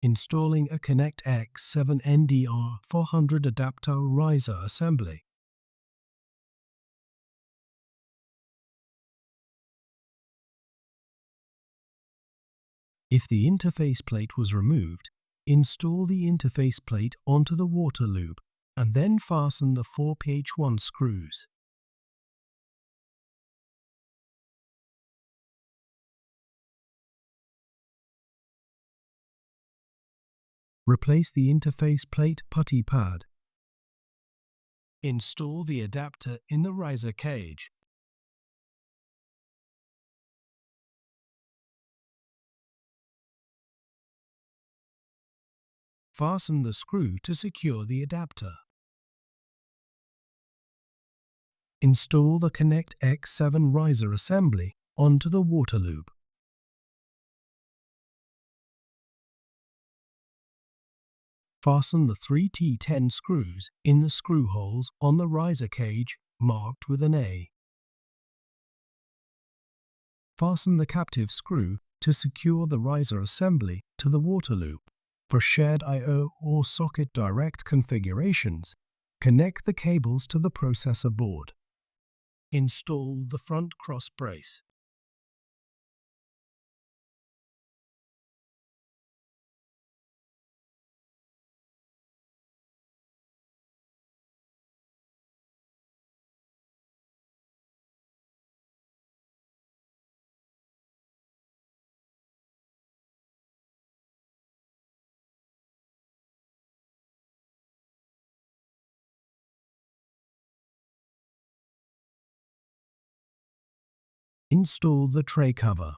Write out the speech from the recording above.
Installing a ConnectX-7 NDR 400 adapter riser assembly. If the interface plate was removed, install the interface plate onto the water loop and then fasten the 4PH1 screws. Replace the interface plate putty pad. Install the adapter in the riser cage. Fasten the screw to secure the adapter. Install the ConnectX-7 riser assembly onto the water loop. Fasten the 3T10 screws in the screw holes on the riser cage marked with an A. Fasten the captive screw to secure the riser assembly to the water loop. For shared I/O or socket direct configurations, connect the cables to the processor board. Install the front cross brace. Install the tray cover.